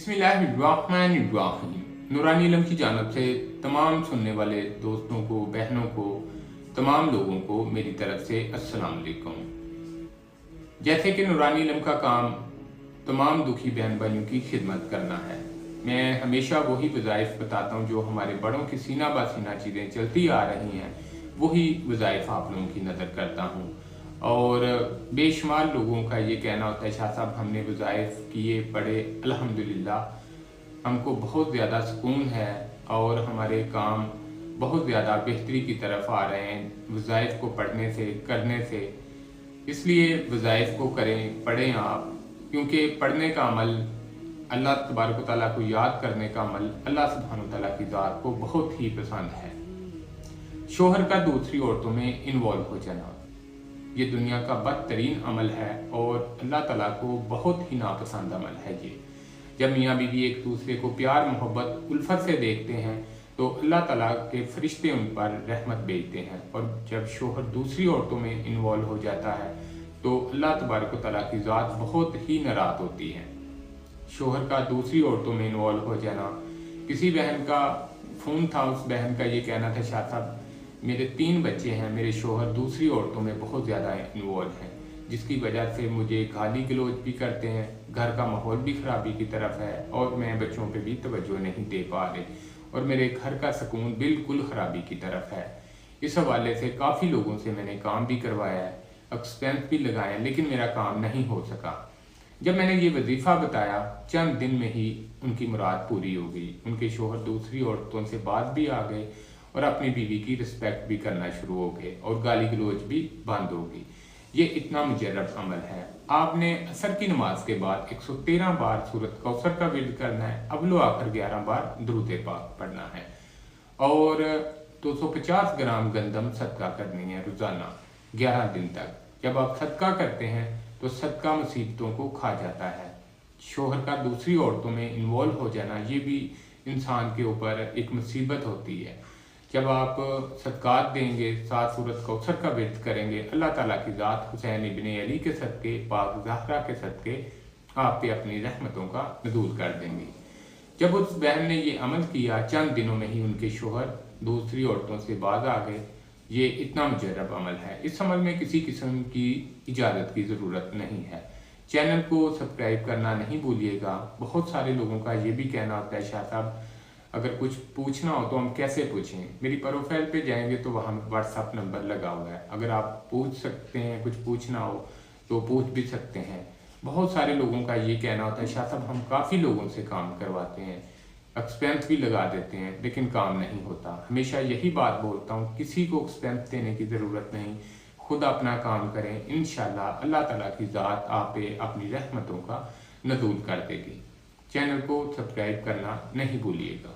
बिस्मिल्लाहिर्रहमानिर्रहीम। नूरानी इल्म की जानब से तमाम सुनने वाले दोस्तों को, बहनों को, तमाम लोगों को मेरी तरफ से अस्सलाम वालेकुम। जैसे कि नूरानी इल्म का काम तमाम दुखी बहन भाइयों की खिदमत करना है, मैं हमेशा वही वज़ाइफ बताता हूँ जो हमारे बड़ों की सीना बा सीना चीज़ें चलती आ रही हैं, वही वज़ाइफ आप लोगों की नज़र करता हूँ। और बेशुमार लोगों का ये कहना होता है, शाह साहब हमने वज़ाइफ किए पढ़े, अल्हम्दुलिल्लाह हमको बहुत ज़्यादा सुकून है और हमारे काम बहुत ज़्यादा बेहतरी की तरफ आ रहे हैं वज़ाइफ को पढ़ने से, करने से। इसलिए वज़ाइफ को करें, पढ़ें आप, क्योंकि पढ़ने का अमल, अल्लाह तबारक व तआला को याद करने का अमल अल्लाह सुब्हानहू व तआला की ज़ात को बहुत ही पसंद है। शोहर का दूसरी औरतों में इन्वॉल्व हो जाना ये दुनिया का बदतरीन अमल है और अल्लाह ताला को बहुत ही नापसंद अमल है। ये जब मियाँ बीवी एक दूसरे को प्यार, मोहब्बत, उल्फत से देखते हैं तो अल्लाह ताला के फरिश्ते उन पर रहमत भेजते हैं, और जब शोहर दूसरी औरतों में इन्वॉल्व हो जाता है तो अल्लाह तबारक व तआला की ज़ात बहुत ही नाराज़ होती है। शोहर का दूसरी औरतों में इन्वॉल्व हो जाना, किसी बहन का फ़ोन था, उस बहन का ये कहना था, शाह साहब मेरे 3 बच्चे हैं, मेरे शोहर दूसरी औरतों में बहुत ज़्यादा इन्वॉल्व हैं, जिसकी वजह से मुझे गाली गलौज भी करते हैं, घर का माहौल भी ख़राबी की तरफ है और मैं बच्चों पे भी तवज्जो नहीं दे पा रहे और मेरे घर का सुकून बिल्कुल ख़राबी की तरफ है। इस हवाले से काफ़ी लोगों से मैंने काम भी करवाया है, एक्सपेंस भी लगाया, लेकिन मेरा काम नहीं हो सका। जब मैंने ये वजीफ़ा बताया, चंद दिन में ही उनकी मुराद पूरी हो गई। उनके शोहर दूसरी औरतों से बात भी आ गए और अपनी बीवी की रिस्पेक्ट भी करना शुरू हो गए और गाली गलौज भी बंद हो गई। ये इतना मुजर्रब अमल है। आपने असर की नमाज के बाद 113 बार सूरत कौसर का विर्द करना है, अव्वलो आखिर 11 बार दुरूद पाक पढ़ना है और 250 ग्राम गंदम सदका करनी है रोज़ाना 11 दिन तक। जब आप सदका करते हैं तो सदका मुसीबतों को खा जाता है। शोहर का दूसरी औरतों में इन्वॉल्व हो जाना ये भी इंसान के ऊपर एक मुसीबत होती है। जब आप सदक़ात देंगे, 7 सूरत कौसर का विर्द करेंगे, अल्लाह ताला की ज़ात हुसैन इब्न अली के सदक़े, पाक ज़हरा के सदक़े आप पे अपनी रहमतों का नज़ूल कर देंगे। जब उस बहन ने ये अमल किया, चंद दिनों में ही उनके शोहर दूसरी औरतों से बाज आ गए। ये इतना मुजर्रब अमल है। इस अमल में किसी किस्म की इजाज़त की ज़रूरत नहीं है। चैनल को सब्सक्राइब करना नहीं भूलिएगा। बहुत सारे लोगों का ये भी कहना होता है, शाह साहब अगर कुछ पूछना हो तो हम कैसे पूछें। मेरी प्रोफाइल पे जाएंगे तो वहाँ व्हाट्सअप नंबर लगा हुआ है, अगर आप पूछ सकते हैं, कुछ पूछना हो तो पूछ भी सकते हैं। बहुत सारे लोगों का ये कहना होता है, शाह साहब हम काफ़ी लोगों से काम करवाते हैं, एक्सपेंस भी लगा देते हैं, लेकिन काम नहीं होता। हमेशा यही बात बोलता हूँ, किसी को एक्सपेंस देने की ज़रूरत नहीं, खुद अपना काम करें, इंशाल्लाह अल्लाह ताला की ज़ात आप पे अपनी रहमतों का नज़ूल कर देगी। चैनल को सब्सक्राइब करना नहीं भूलिएगा।